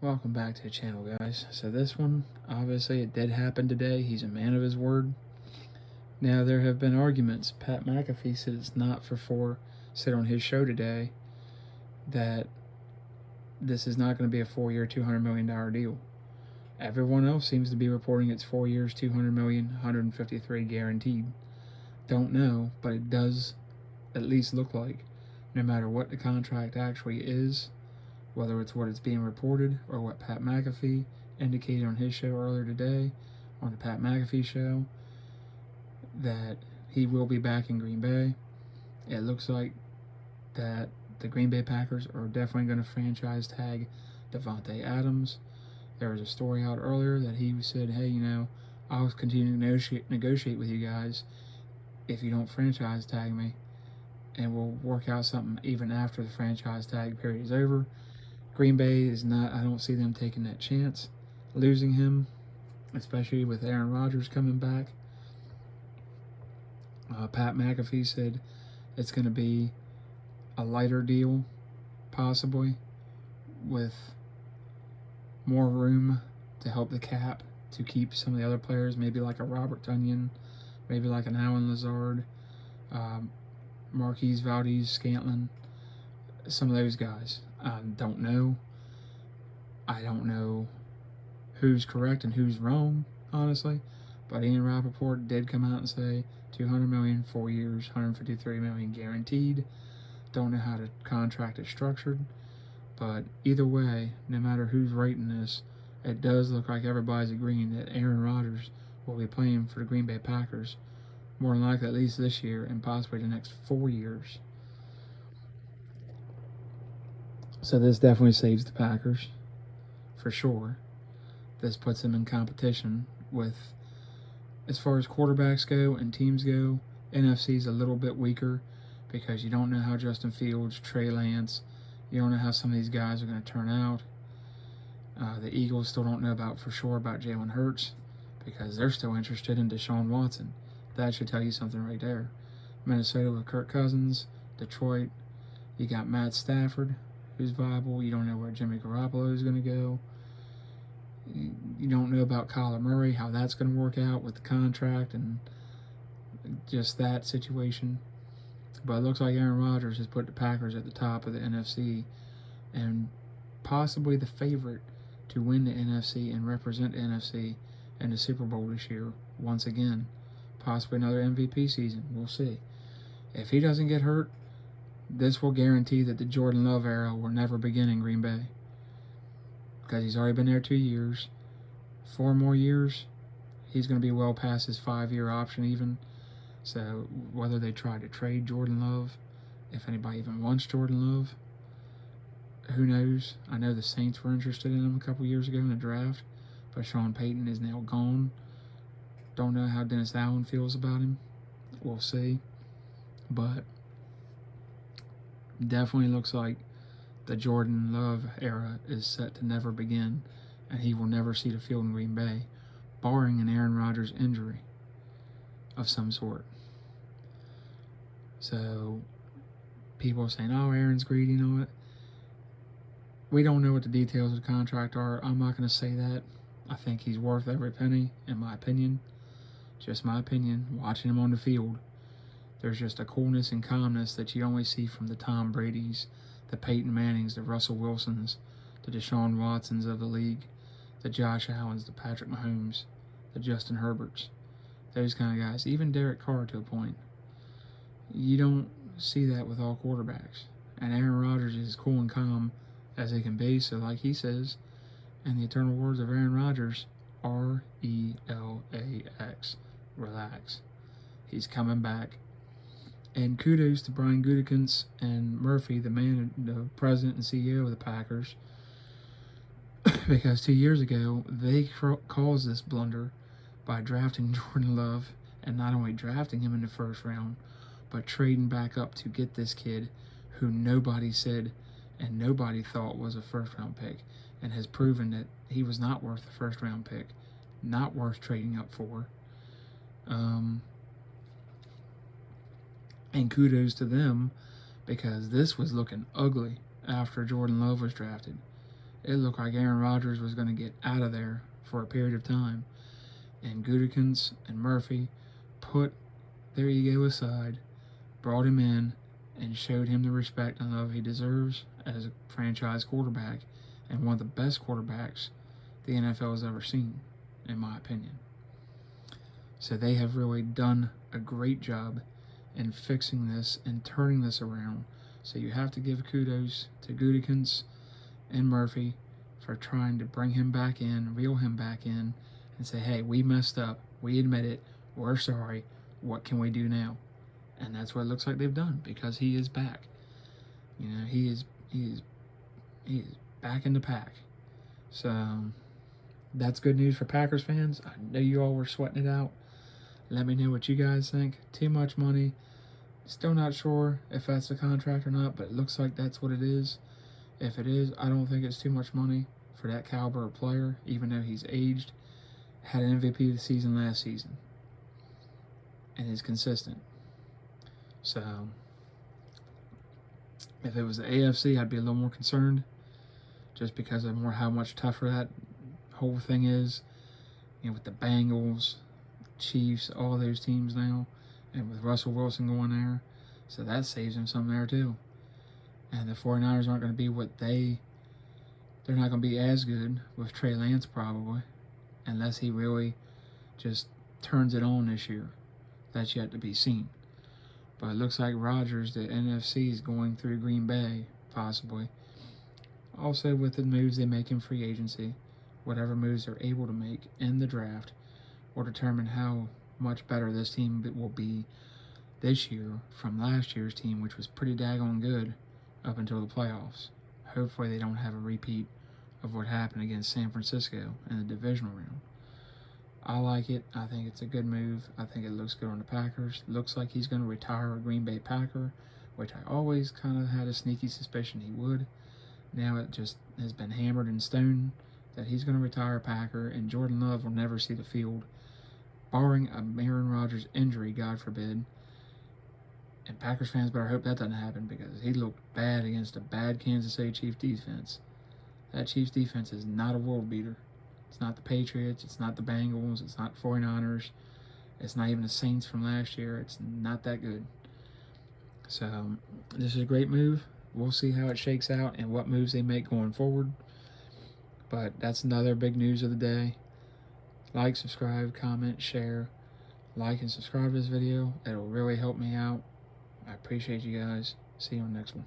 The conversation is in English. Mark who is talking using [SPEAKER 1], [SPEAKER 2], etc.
[SPEAKER 1] Welcome back to the channel, guys. So this one, obviously it did happen today. He's a man of his word. Now, there have been arguments. Pat McAfee said it's not said on his show today that this is not going to be a 4-year, $200 million deal. Everyone else seems to be reporting it's 4 years, $200 million, 153 guaranteed. Don't know, but it does at least look like, no matter what the contract actually is, whether it's what it's being reported or what Pat McAfee indicated on his show earlier today, on the Pat McAfee show, that he will be back in Green Bay. It looks like that the Green Bay Packers are definitely going to franchise tag Davante Adams. There was a story out earlier that he said, hey, I'll continue to negotiate with you guys if you don't franchise tag me, and we'll work out something even after the franchise tag period is over. Green Bay is not, I don't see them taking that chance, losing him, especially with Aaron Rodgers coming back. Pat McAfee said it's going to be a lighter deal, possibly, with more room to help the cap to keep some of the other players, maybe like a Robert Tonyan, maybe like an Allen Lazard, Marquise Valdez-Scantling, some of those guys. I don't know who's correct and who's wrong, honestly, but Ian Rappaport did come out and say $200 million, 4 years, $153 million guaranteed. Don't know how the contract is structured, but either way, no matter who's writing this, it does look like everybody's agreeing that Aaron Rodgers will be playing for the Green Bay Packers, more than likely at least this year and possibly the next 4 years. So this definitely saves the Packers, for sure. This puts them in competition with, as far as quarterbacks go and teams go, NFC's a little bit weaker because you don't know how Justin Fields, Trey Lance, you don't know how some of these guys are going to turn out. The Eagles still don't know for sure about Jalen Hurts because they're still interested in Deshaun Watson. That should tell you something right there. Minnesota with Kirk Cousins, Detroit, you got Matt Stafford, who's viable. You don't know where Jimmy Garoppolo is going to go. You don't know about Kyler Murray, how that's going to work out with the contract and just that situation. But it looks like Aaron Rodgers has put the Packers at the top of the NFC and possibly the favorite to win the NFC and represent the NFC in the Super Bowl this year once again. Possibly another MVP season. We'll see. If he doesn't get hurt, this will guarantee that the Jordan Love era will never begin in Green Bay. Because he's already been there 2 years. 4 more years, he's going to be well past his 5-year option even. So whether they try to trade Jordan Love, if anybody even wants Jordan Love, who knows? I know the Saints were interested in him a couple years ago in the draft, but Sean Payton is now gone. Don't know how Dennis Allen feels about him. We'll see. But definitely looks like the Jordan Love era is set to never begin, and he will never see the field in Green Bay, barring an Aaron Rodgers injury of some sort. So people are saying, oh, Aaron's greedy and all that. We don't know what the details of the contract are. I'm not going to say that. I think he's worth every penny, in my opinion. Just my opinion. Watching him on the field, there's just a coolness and calmness that you only see from the Tom Bradys, the Peyton Mannings, the Russell Wilsons, the Deshaun Watsons of the league, the Josh Allens, the Patrick Mahomes, the Justin Herberts, those kind of guys. Even Derek Carr to a point. You don't see that with all quarterbacks. And Aaron Rodgers is cool and calm as he can be. So like he says, in the eternal words of Aaron Rodgers, RELAX, relax. He's coming back. And kudos to Brian Gutekunst and Murphy, the president and CEO of the Packers, because 2 years ago, they caused this blunder by drafting Jordan Love, and not only drafting him in the first round, but trading back up to get this kid who nobody said and nobody thought was a first-round pick, and has proven that he was not worth the first-round pick, not worth trading up for. And kudos to them, because this was looking ugly after Jordan Love was drafted. it looked like Aaron Rodgers was going to get out of there for a period of time. And Gutekunst and Murphy put their ego aside, brought him in, and showed him the respect and love he deserves as a franchise quarterback and one of the best quarterbacks the NFL has ever seen, in my opinion. So they have really done a great job in fixing this and turning this around. So you have to give kudos to Gutekunst and Murphy for trying to bring him back in, reel him back in, and say, hey, we messed up. We admit it. We're sorry. What can we do now? And that's what it looks like they've done, because he is back. You know, he is back in the pack. So that's good news for Packers fans. I know you all were sweating it out. Let me know what you guys think. Too much money. Still not sure if that's the contract or not, but it looks like that's what it is. If it is, I don't think it's too much money for that caliber of player, even though he's aged. Had an MVP of the season last season. And is consistent. So, if it was the AFC, I'd be a little more concerned. Just because of how much tougher that whole thing is. You know, with the Bengals, Chiefs, all those teams now. And with Russell Wilson going there. So that saves him some there too. And the 49ers aren't going to be they're not going to be as good with Trey Lance probably. Unless he really just turns it on this year. That's yet to be seen. But it looks like Rodgers, the NFC, is going through Green Bay, possibly. Also with the moves they make in free agency, whatever moves they're able to make in the draft will determine how much better this team will be this year from last year's team, which was pretty daggone good up until the playoffs. Hopefully they don't have a repeat of what happened against San Francisco in the divisional round. I like it. I think it's a good move. I think it looks good on the Packers. Looks like he's going to retire a Green Bay Packer, which I always kind of had a sneaky suspicion he would. Now it just has been hammered in stone that he's going to retire a Packer, and Jordan Love will never see the field, barring a Aaron Rodgers injury, God forbid. And Packers fans better hope that doesn't happen, because he looked bad against a bad Kansas City Chiefs defense. That Chiefs defense is not a world beater. It's not the Patriots. It's not the Bengals. It's not 49ers. It's not even the Saints from last year. It's not that good. So this is a great move. We'll see how it shakes out and what moves they make going forward. But that's another big news of the day. Like, subscribe, comment, share. Like and subscribe to this video. It'll really help me out. I appreciate you guys. See you on the next one.